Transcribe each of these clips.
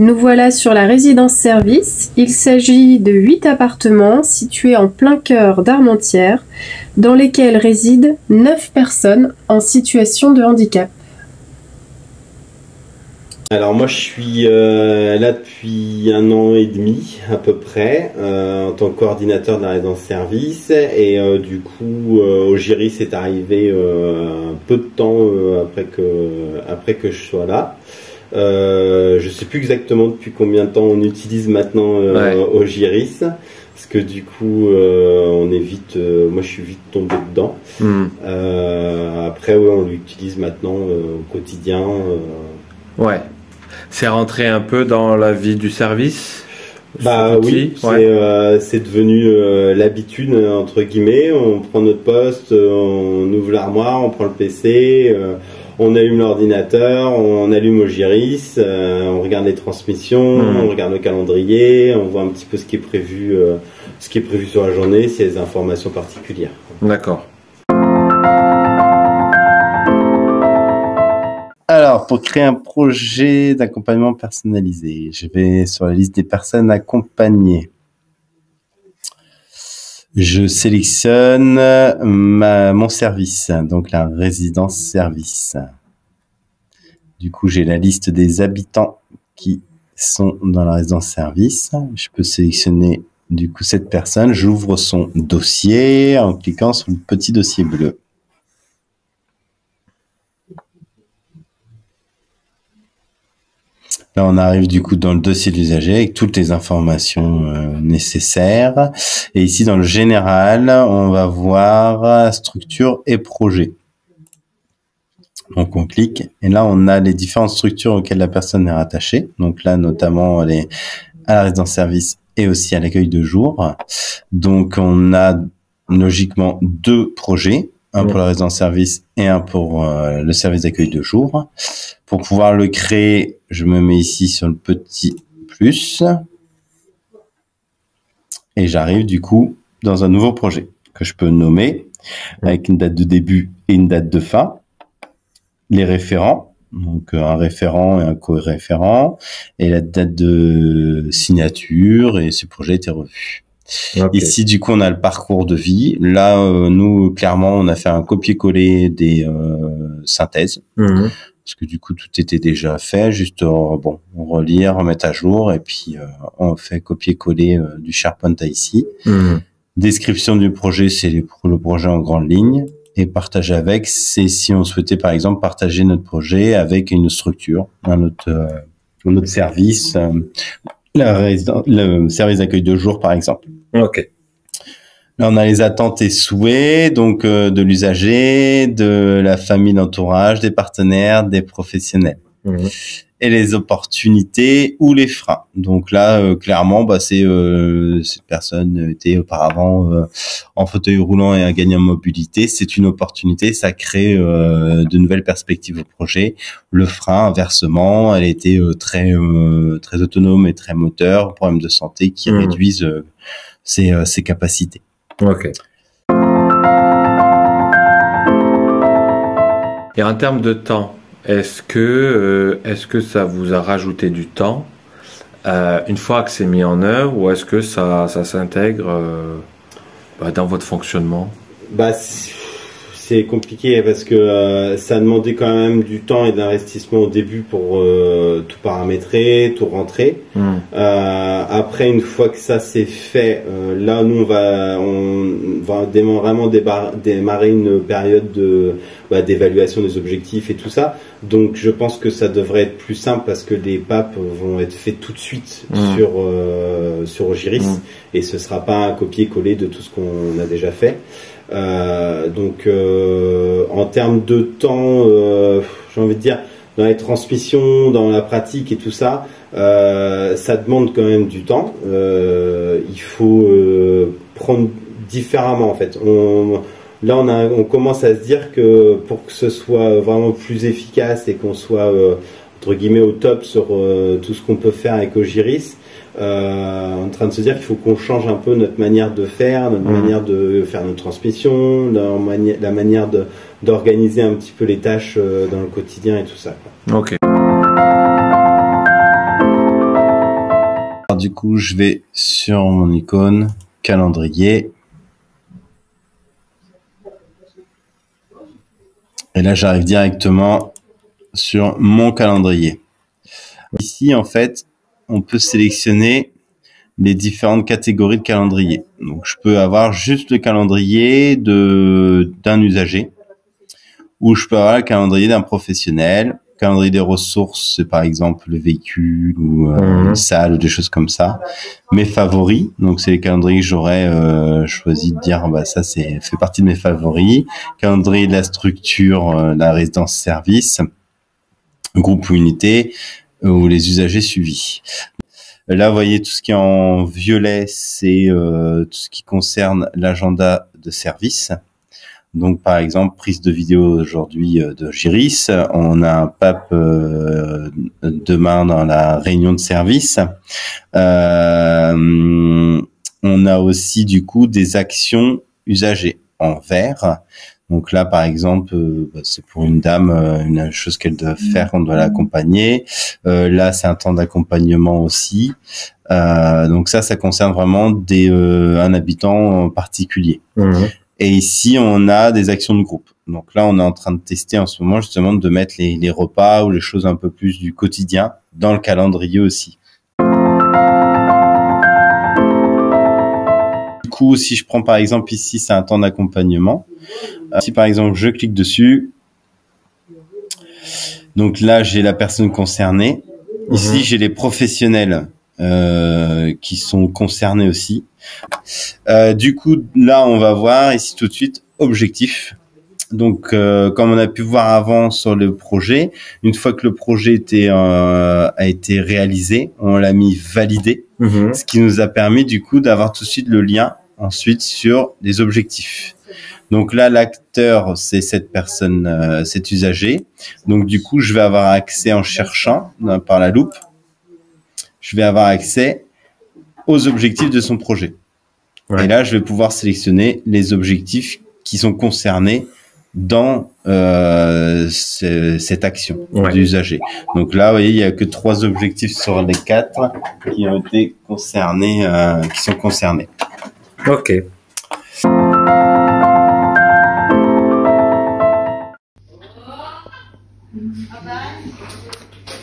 Nous voilà sur la résidence-service. Il s'agit de 8 appartements situés en plein cœur d'Armentières, dans lesquels résident 9 personnes en situation de handicap. Alors moi je suis là depuis 1 an et demi à peu près en tant que coordinateur de la résidence-service et du coup Ogiris est arrivé un peu de temps après que je sois là. Je sais plus exactement depuis combien de temps on utilise maintenant Ogiris, parce que du coup on est vite, moi je suis vite tombé dedans. Après ouais, on l'utilise maintenant au quotidien. Ouais. C'est rentré un peu dans la vie du service? Bah oui, c'est devenu l'habitude entre guillemets. On prend notre poste, on ouvre l'armoire, on prend le PC, on allume l'ordinateur, on allume Ogiris, on regarde les transmissions, on regarde le calendrier, on voit un petit peu ce qui est prévu sur la journée, s'il y a des informations particulières. D'accord. Alors, pour créer un projet d'accompagnement personnalisé, je vais sur la liste des personnes accompagnées. Je sélectionne mon service, donc la résidence service. Du coup, j'ai la liste des habitants qui sont dans la résidence service. Je peux sélectionner du coup cette personne. J'ouvre son dossier en cliquant sur le petit dossier bleu. Là, on arrive du coup dans le dossier de l'usager avec toutes les informations nécessaires. Et ici, dans le général, on va voir structure et projet. Donc, on clique et là, on a les différentes structures auxquelles la personne est rattachée. Donc là, notamment, elle est à la résidence service et aussi à l'accueil de jour. Donc, on a logiquement 2 projets. Un pour la résidence service et un pour le service d'accueil de jour. Pour pouvoir le créer, je me mets ici sur le petit plus. Et j'arrive du coup dans un nouveau projet que je peux nommer avec une date de début et une date de fin. Les référents, donc un référent et un co-référent. Et la date de signature et ce projet a été revu. Okay. Ici, du coup, on a le parcours de vie. Là, nous, clairement, on a fait un copier-coller des synthèses. Parce que du coup, tout était déjà fait. Juste, bon, on relire, remettre à jour. Et puis, on fait copier-coller du SharePoint à ici. Description du projet, c'est le projet en grande ligne. Et partager avec, c'est si on souhaitait, par exemple, partager notre projet avec une structure, un autre service. Le service d'accueil de jour, par exemple. Ok. Là, on a les attentes et souhaits, donc de l'usager, de la famille d'entourage, des partenaires, des professionnels. Et les opportunités ou les freins. Donc là, clairement, bah, c'est cette personne était auparavant en fauteuil roulant et a gagné en mobilité. C'est une opportunité, ça crée de nouvelles perspectives au projet. Le frein, inversement, elle était très autonome et très moteur, problème de santé qui réduisent ses capacités. Ok. Et en termes de temps, est-ce que ça vous a rajouté du temps une fois que c'est mis en œuvre, ou est-ce que ça s'intègre dans votre fonctionnement? Bah, c'est compliqué parce que ça a demandé quand même du temps et de l'investissement au début pour tout paramétrer, tout rentrer. Après, une fois que ça c'est fait, là nous on va vraiment démarrer une période d'évaluation des objectifs et tout ça. Donc je pense que ça devrait être plus simple parce que les PAP vont être faits tout de suite sur Ogiris et ce sera pas un copier-coller de tout ce qu'on a déjà fait. Donc en termes de temps, j'ai envie de dire, dans les transmissions, dans la pratique et tout ça, ça demande quand même du temps. Il faut prendre différemment en fait. Là on commence à se dire que pour que ce soit vraiment plus efficace et qu'on soit entre guillemets au top sur tout ce qu'on peut faire avec Ogiris, en train de se dire qu'il faut qu'on change un peu notre manière de faire, notre manière de faire nos transmissions, la manière d'organiser un petit peu les tâches dans le quotidien et tout ça, quoi. Ok. Alors, du coup, je vais sur mon icône calendrier. Et là, j'arrive directement sur mon calendrier. Ici, en fait, on peut sélectionner les différentes catégories de calendrier. Donc, je peux avoir juste le calendrier d'un usager, ou je peux avoir le calendrier d'un professionnel. Calendrier des ressources, c'est par exemple le véhicule ou une salle ou des choses comme ça. Mes favoris, donc c'est les calendriers que j'aurais choisi de dire, bah ça fait partie de mes favoris. Calendrier de la structure, la résidence-service, groupe ou unité, ou les usagers suivis. Là, vous voyez, tout ce qui est en violet, c'est tout ce qui concerne l'agenda de service. Donc, par exemple, prise de vidéo aujourd'hui de Giris. On a un PAP demain dans la réunion de service. On a aussi, du coup, des actions usagées en vert. Donc là, par exemple, c'est pour une dame, une chose qu'elle doit faire, on doit l'accompagner. Là, c'est un temps d'accompagnement aussi. Donc ça concerne vraiment un habitant particulier. Et ici, on a des actions de groupe. Donc là, on est en train de tester en ce moment justement de mettre les repas ou les choses un peu plus du quotidien dans le calendrier aussi. Du coup, si je prends par exemple ici, c'est un temps d'accompagnement. Si par exemple, je clique dessus, donc là, j'ai la personne concernée. Ici, j'ai les professionnels qui sont concernés aussi. Du coup, là, on va voir ici tout de suite objectif. Donc, comme on a pu voir avant sur le projet, une fois que le projet a été réalisé, on l'a mis validé, ce qui nous a permis du coup d'avoir tout de suite le lien ensuite sur les objectifs. Donc là, l'acteur, c'est cette personne, cet usager. Donc du coup, je vais avoir accès en cherchant par la loupe. Je vais avoir accès aux objectifs de son projet. Ouais. Et là, je vais pouvoir sélectionner les objectifs qui sont concernés dans cette action d'usager. Donc là, vous voyez, il y a que 3 objectifs sur les 4 qui ont été concernés, qui sont concernés. Ok.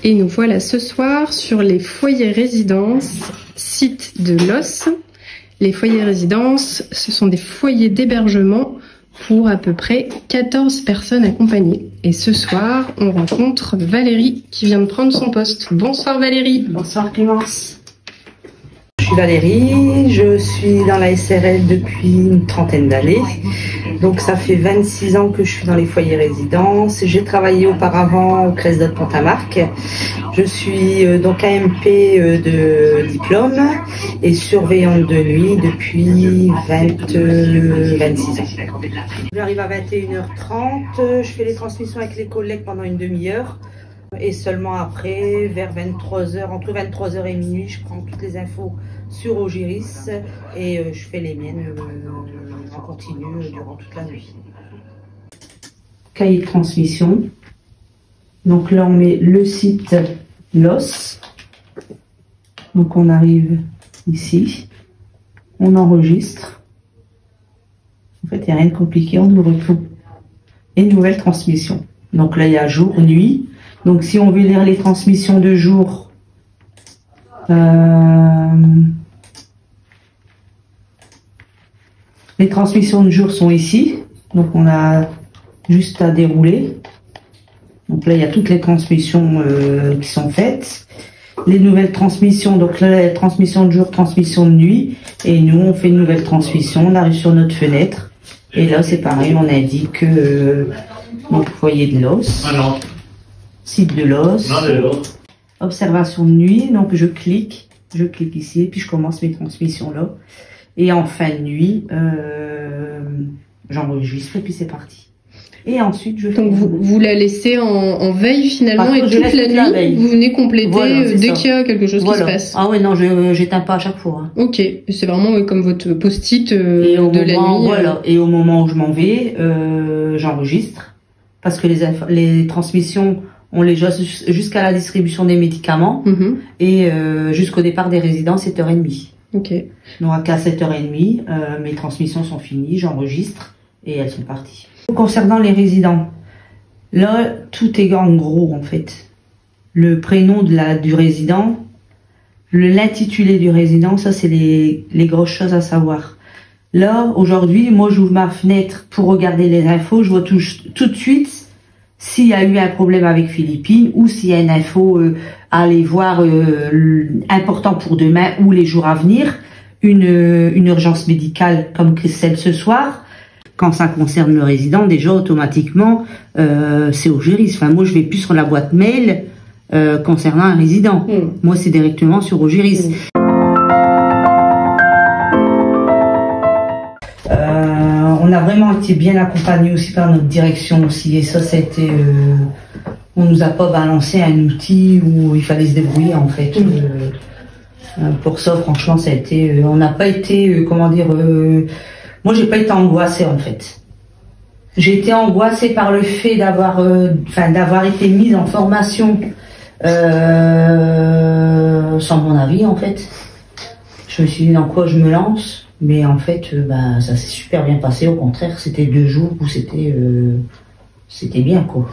Et nous voilà ce soir sur les foyers résidences, site de Los. Les foyers résidences, ce sont des foyers d'hébergement pour à peu près 14 personnes accompagnées. Et ce soir, on rencontre Valérie qui vient de prendre son poste. Bonsoir Valérie. Bonsoir Clémence. Je suis Valérie, je suis dans la SRL depuis une trentaine d'années. Donc ça fait 26 ans que je suis dans les foyers résidences. J'ai travaillé auparavant au Cresdot Pont-à-Marc. Je suis donc AMP de diplôme et surveillante de nuit depuis 26 ans. J'arrive à 21h30, je fais les transmissions avec les collègues pendant une demi-heure. Et seulement après, vers 23h, entre 23h et minuit, je prends toutes les infos sur Ogiris et je fais les miennes en continu durant toute la nuit. Cahier de transmission. Donc là, on met le site LOS. Donc on arrive ici. On enregistre. En fait, il n'y a rien de compliqué, on ouvre tout. Et nouvelle transmission. Donc là, il y a jour, nuit. Donc si on veut lire les transmissions de jour, les transmissions de jour sont ici. Donc on a juste à dérouler. Donc là il y a toutes les transmissions qui sont faites. Les nouvelles transmissions, donc là la transmission de jour, transmission de nuit. Et nous on fait une nouvelle transmission, on arrive sur notre fenêtre. Et là c'est pareil, on indique donc foyer de Los. Site de Los, observation de nuit, donc je clique ici et puis je commence mes transmissions là. Et en fin de nuit, j'enregistre et puis c'est parti. Et ensuite je fais... Donc vous la laissez en veille finalement et toute la nuit, vous venez compléter dès qu'il y a quelque chose qui se passe. Ah ouais, non, j'éteins pas à chaque fois. Hein. Ok, c'est vraiment comme votre post-it de la nuit. Voilà, et au moment où je m'en vais, j'enregistre parce que les transmissions On les gère jusqu'à la distribution des médicaments et jusqu'au départ des résidents, 7h30. Ok. Donc à 7h30, mes transmissions sont finies, j'enregistre et elles sont parties. Concernant les résidents, là, tout est en gros en fait. Le prénom du résident, l'intitulé du résident, ça c'est les grosses choses à savoir. Là, aujourd'hui, moi j'ouvre ma fenêtre pour regarder les infos, je vois tout de suite s'il y a eu un problème avec Philippines ou s'il y a une info à aller voir important pour demain ou les jours à venir, une urgence médicale comme celle ce soir. Quand ça concerne le résident, déjà automatiquement, c'est au juris. Enfin, moi je vais plus sur la boîte mail concernant un résident. Moi c'est directement sur au juris. On a vraiment été bien accompagnés aussi par notre direction aussi, et ça c'était, on nous a pas balancé un outil où il fallait se débrouiller en fait. Pour ça franchement ça a été, on n'a pas été, comment dire, moi j'ai pas été angoissée en fait. J'ai été angoissée par le fait d'avoir, d'avoir été mise en formation sans mon avis en fait. Je me suis dit dans quoi je me lance. Mais en fait, ça s'est super bien passé. Au contraire, c'était 2 jours où c'était bien, quoi.